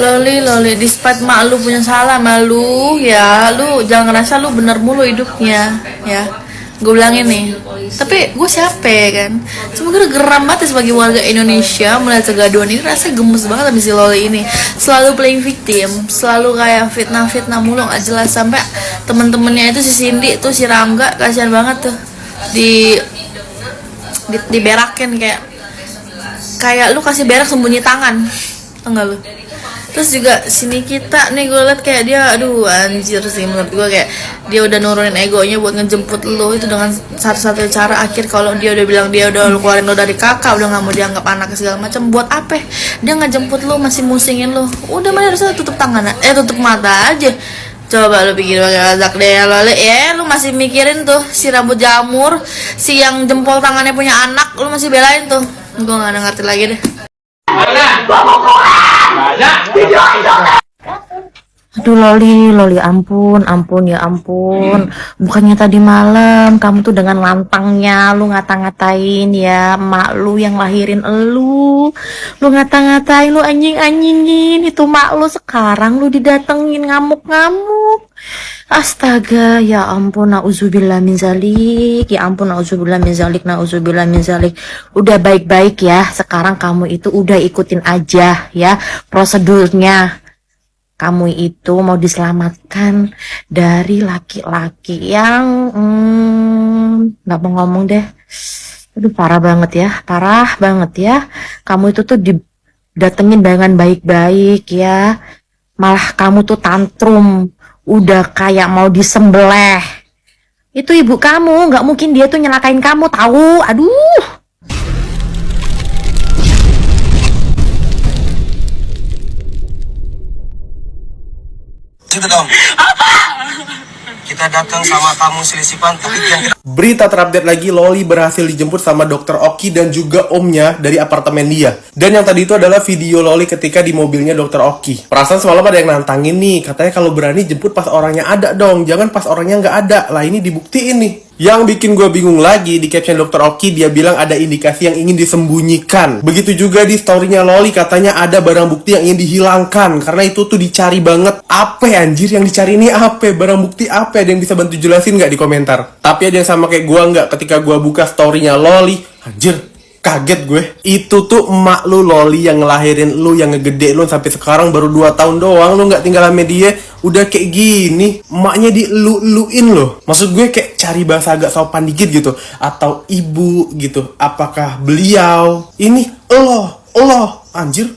Loli, despite mak lu punya salah malu ya, lu jangan ngerasa lu bener mulu hidupnya ya. Gue bilangin nih, tapi gue siapa ya kan? Cuma gue geram banget ya sebagai warga Indonesia melihat kegaduhan ini, rasanya gemes banget habis si Loli ini. Selalu playing victim, selalu kayak fitnah mulu nggak jelas, sampai temen-temennya itu si Cindy tuh si Rangga kasihan banget tuh diberakin kayak lu kasih berak sembunyi tangan, tau gak lu? Terus juga sini kita nih, gue liat kayak dia, aduh anjir sih menurut gue, kayak dia udah nurunin egonya buat ngejemput lo itu dengan satu-satu cara. Akhir kalau dia udah bilang dia udah keluarin lo dari kakak, udah nggak mau dianggap anak segala macam, buat apa dia ngejemput lo, masih musingin lo? Udah mana harusnya tutup tangan, tutup mata aja. Coba lu pikir pakai azak deh Loli ya, lu masih mikirin tuh si rambut jamur, si yang jempol tangannya punya anak, lu masih belain tuh. Gue nggak ngerti lagi deh. Aduh Loli, ampun ya ampun. Bukannya tadi malam kamu tuh dengan lantangnya lu ngata-ngatain ya mak lu yang lahirin elu. Lu ngata-ngatain, lu anjing-anjingin itu mak lu, sekarang lu didatengin ngamuk-ngamuk. Astaga, ya ampun, nauzubillah min zalik. Ya ampun, nauzubillah min zalik. Udah baik-baik ya. Sekarang kamu itu udah ikutin aja ya prosedurnya. Kamu itu mau diselamatkan dari laki-laki yang nggak mau ngomong deh. Aduh, parah banget ya. Kamu itu tuh didatengin dengan baik-baik ya. Malah kamu tuh tantrum, udah kayak mau disembelih. Itu ibu kamu, nggak mungkin dia tuh nyelakain kamu, tahu? Aduh. Itu dong. Kita datang sama kamu selisipan, tapi yang Berita terupdate lagi, Loli berhasil dijemput sama Dokter Oki dan juga omnya dari apartemen dia. Dan yang tadi itu adalah video Loli ketika di mobilnya Dokter Oki. Perasaan semalam ada yang nantangin nih, katanya kalau berani jemput pas orangnya ada dong, jangan pas orangnya nggak ada. Lah ini dibuktiin nih. Yang bikin gue bingung lagi, di caption Dokter Oki dia bilang ada indikasi yang ingin disembunyikan. Begitu juga di storynya Loli, katanya ada barang bukti yang ingin dihilangkan karena itu tuh dicari banget. Apa ya, anjir yang dicari ini apa? Barang bukti apa? Ada yang bisa bantu jelasin nggak di komentar? Tapi ada yang sama kayak gue nggak, ketika gue buka storynya Loli, anjir kaget gue. Itu tuh emak lu Loli yang ngelahirin lu, yang ngegede lu sampai sekarang baru 2 tahun doang, lu nggak tinggal sama dia udah kayak gini. Emaknya dielu-eluin loh. Maksud gue kayak cari bahasa agak sopan dikit gitu, atau ibu gitu. Apakah beliau ini Allah anjir.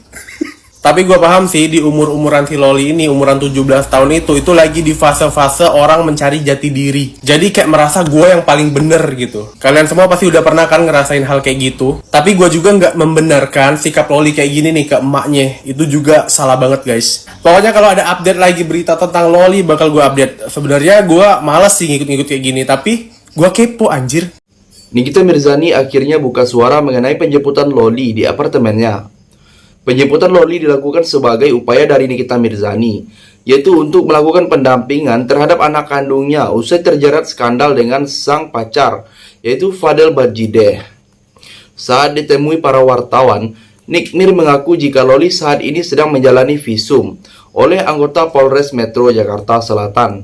Tapi gue paham sih, di umur-umuran si Loli ini, umuran 17 tahun itu lagi di fase-fase orang mencari jati diri. Jadi kayak merasa gue yang paling bener gitu. Kalian semua pasti udah pernah kan ngerasain hal kayak gitu. Tapi gue juga nggak membenarkan sikap Loli kayak gini nih ke emaknya. Itu juga salah banget guys. Pokoknya kalau ada update lagi berita tentang Loli bakal gue update. Sebenarnya gue males sih ngikut-ngikut kayak gini, tapi gue kepo anjir. Nikita Mirzani akhirnya buka suara mengenai penjemputan Loli di apartemennya. Penjemputan Loli dilakukan sebagai upaya dari Nikita Mirzani, yaitu untuk melakukan pendampingan terhadap anak kandungnya usai terjerat skandal dengan sang pacar, yaitu Fadel Badjideh. Saat ditemui para wartawan, Nikmir mengaku jika Loli saat ini sedang menjalani visum oleh anggota Polres Metro Jakarta Selatan.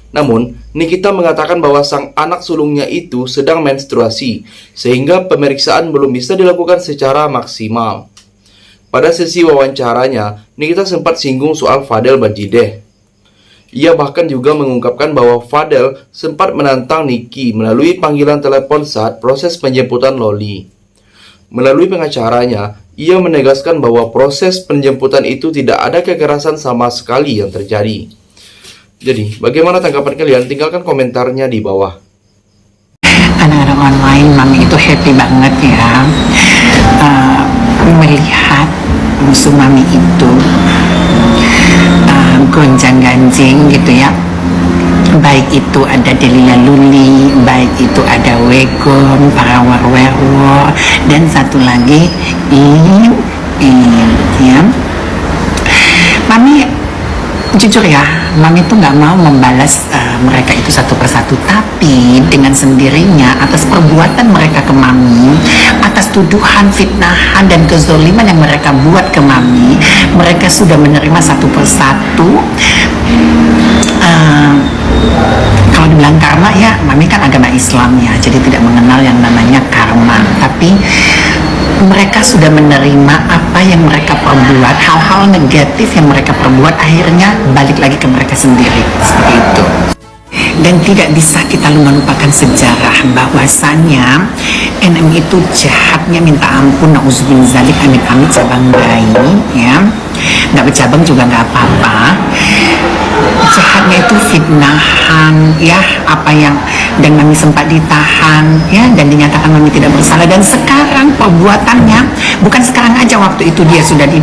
Namun, Nikita mengatakan bahwa sang anak sulungnya itu sedang menstruasi, sehingga pemeriksaan belum bisa dilakukan secara maksimal. Pada sesi wawancaranya, Nikita sempat singgung soal Fadel Badjideh. Ia bahkan juga mengungkapkan bahwa Fadel sempat menantang Niki melalui panggilan telepon saat proses penjemputan Loli. Melalui pengacaranya, ia menegaskan bahwa proses penjemputan itu tidak ada kekerasan sama sekali yang terjadi. Jadi, bagaimana tanggapan kalian? Tinggalkan komentarnya di bawah. Anak-anak online mami itu happy banget ya, melihat musuh mami itu gonjang-ganjing gitu ya. Baik itu ada Delila Luli, baik itu ada Wegom, para werwo, dan satu lagi ya. Mami jujur ya, Mami tuh nggak mau membalas mereka itu satu persatu, tapi dengan sendirinya atas perbuatan mereka ke Mami, atas tuduhan, fitnahan dan kezoliman yang mereka buat ke Mami, mereka sudah menerima satu persatu. Kalau dibilang karma ya, Mami kan agama Islam ya, jadi tidak mengenal yang namanya karma, tapi mereka sudah menerima apa yang mereka perbuat, hal-hal negatif yang mereka perbuat akhirnya balik lagi ke mereka sendiri, seperti itu. Dan tidak bisa kita melupakan sejarah bahwasanya NM itu jahatnya minta ampun, na'udzubillah zalik, amit-amit cabang bayi ya, nggak bercabang juga nggak apa-apa. Jahatnya itu fitnahan ya, apa yang dan Mami sempat ditahan ya, dan dinyatakan Mami tidak bersalah, dan sekarang perbuatannya bukan sekarang aja, waktu itu dia sudah di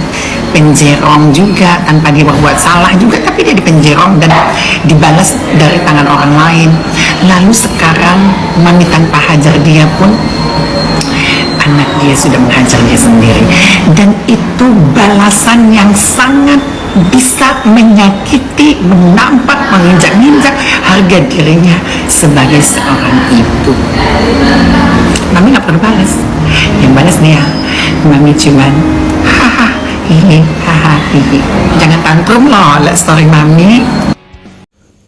penjerong juga tanpa dia berbuat salah juga, tapi dia di penjerong dan dibalas dari tangan orang lain. Lalu sekarang Mami tanpa hajar dia pun anak dia sudah menghajar dia sendiri, dan itu balasan yang sangat bisa menyakiti, menampak, menginjak-injak harga dirinya sebagai seorang ibu. Mami nggak perlu balas, yang balas dia Mami cuman haha hihi haha hihi, jangan tantrum loh, lihat story Mami.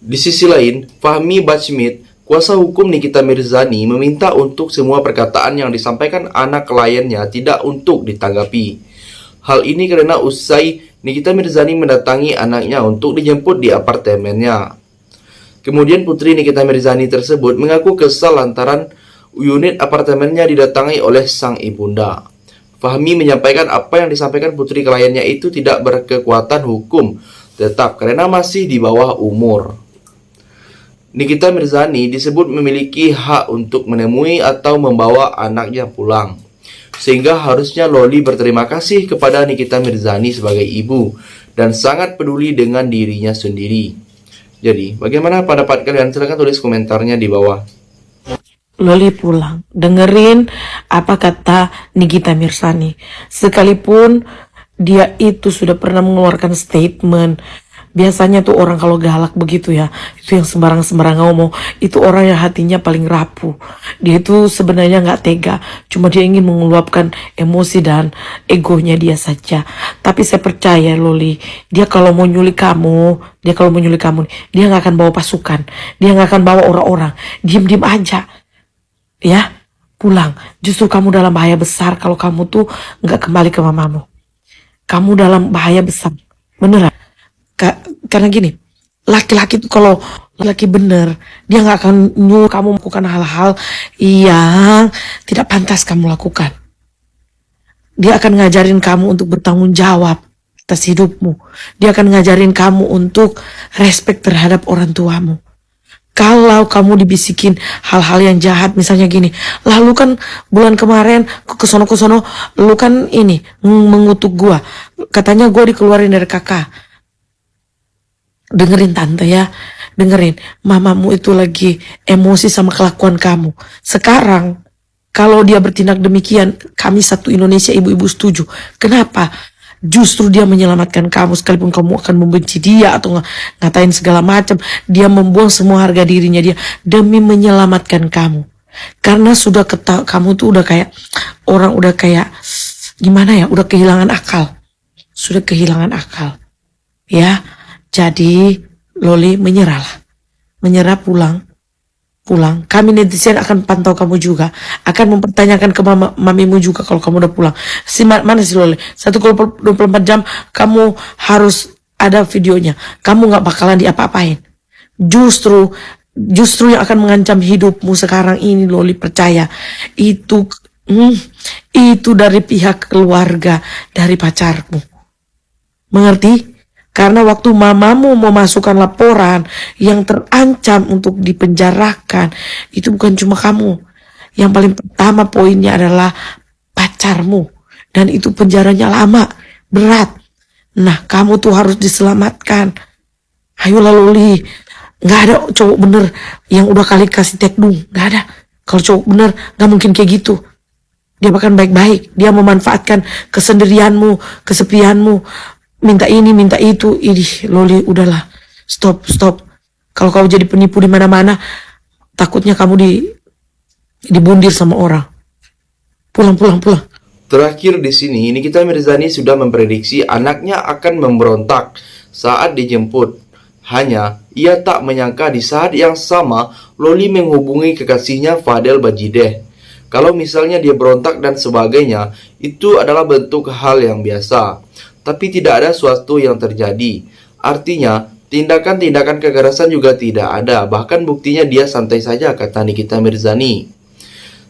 Di sisi lain, Fahmi Bachmit, kuasa hukum Nikita Mirzani, meminta untuk semua perkataan yang disampaikan anak kliennya tidak untuk ditanggapi. Hal ini karena usai Nikita Mirzani mendatangi anaknya untuk dijemput di apartemennya. Kemudian putri Nikita Mirzani tersebut mengaku kesal lantaran unit apartemennya didatangi oleh sang ibunda. Fahmi menyampaikan apa yang disampaikan putri kliennya itu tidak berkekuatan hukum, tetap karena masih di bawah umur. Nikita Mirzani disebut memiliki hak untuk menemui atau membawa anaknya pulang, sehingga harusnya Loli berterima kasih kepada Nikita Mirzani sebagai ibu dan sangat peduli dengan dirinya sendiri. Jadi, bagaimana pendapat kalian? Silahkan tulis komentarnya di bawah. Loli pulang, dengerin apa kata Nikita Mirzani. Sekalipun dia itu sudah pernah mengeluarkan statement, biasanya tuh orang kalau galak begitu ya, itu yang sembarang-sembarang ngomong, itu orang yang hatinya paling rapuh. Dia itu sebenarnya nggak tega, cuma dia ingin mengeluapkan emosi dan egonya dia saja. Tapi saya percaya Loli, dia kalau mau nyulik kamu, dia nggak akan bawa pasukan, dia nggak akan bawa orang-orang, diem-diem aja. Ya, pulang. Justru kamu dalam bahaya besar kalau kamu tuh nggak kembali ke mamamu. Kamu dalam bahaya besar, beneran. Karena gini, laki-laki tuh kalau laki bener, dia nggak akan nyuruh kamu melakukan hal-hal yang tidak pantas kamu lakukan. Dia akan ngajarin kamu untuk bertanggung jawab atas hidupmu. Dia akan ngajarin kamu untuk respect terhadap orang tuamu. Kalau kamu dibisikin hal-hal yang jahat, misalnya gini, lalu kan bulan kemarin kesono-kesono, lu kan ini mengutuk gua, katanya gua dikeluarin dari kakak. Dengerin tante ya, dengerin, mamamu itu lagi emosi sama kelakuan kamu. Sekarang kalau dia bertindak demikian, kami satu Indonesia ibu-ibu setuju. Kenapa? Justru dia menyelamatkan kamu, sekalipun kamu akan membenci dia atau ngatain segala macam, dia membuang semua harga dirinya dia demi menyelamatkan kamu. Karena sudah kamu tuh udah kayak orang, udah kayak gimana ya, udah kehilangan akal. Sudah kehilangan akal. Ya, jadi Loli menyerahlah. Menyerah, pulang. Kami netizen akan pantau kamu juga, akan mempertanyakan ke mamimu juga kalau kamu udah pulang. Mana sih Loli? 1/24 jam kamu harus ada videonya. Kamu nggak bakalan diapa-apain. Justru yang akan mengancam hidupmu sekarang ini, Loli, percaya itu dari pihak keluarga, dari pacarmu. Mengerti? Karena waktu mamamu memasukkan laporan yang terancam untuk dipenjarakan, itu bukan cuma kamu. Yang paling pertama poinnya adalah pacarmu. Dan itu penjaranya lama, berat. Nah, kamu tuh harus diselamatkan. Ayolah Loli, gak ada cowok bener yang udah kali kasih tekdung, gak ada. Kalau cowok bener gak mungkin kayak gitu. Dia bahkan baik-baik, dia memanfaatkan kesendirianmu, kesepianmu, minta ini, minta itu. Idih, Loli, udahlah. Stop. Kalau kau jadi penipu di mana-mana, takutnya kamu dibundir sama orang. Pulang. Terakhir di sini, Nikita Mirzani sudah memprediksi anaknya akan memberontak saat dijemput. Hanya, ia tak menyangka di saat yang sama, Loli menghubungi kekasihnya Fadel Bajideh. Kalau misalnya dia berontak dan sebagainya, itu adalah bentuk hal yang biasa. Tapi tidak ada sesuatu yang terjadi. Artinya, tindakan-tindakan kekerasan juga tidak ada. Bahkan buktinya dia santai saja, kata Nikita Mirzani.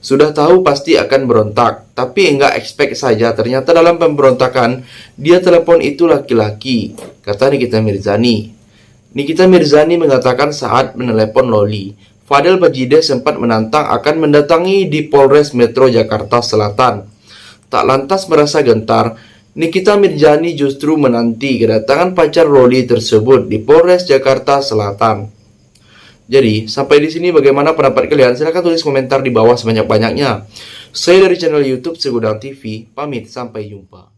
Sudah tahu pasti akan berontak, tapi enggak expect saja ternyata dalam pemberontakan dia telepon itu laki-laki, kata Nikita Mirzani. Nikita Mirzani mengatakan saat menelepon Loli, Fadel Bajideh sempat menantang akan mendatangi di Polres Metro Jakarta Selatan. Tak lantas merasa gentar, Nikita Mirzani justru menanti kedatangan pacar Loli tersebut di Polres Jakarta Selatan. Jadi, sampai di sini bagaimana pendapat kalian? Silahkan tulis komentar di bawah sebanyak-banyaknya. Saya dari channel YouTube Segudang TV, pamit sampai jumpa.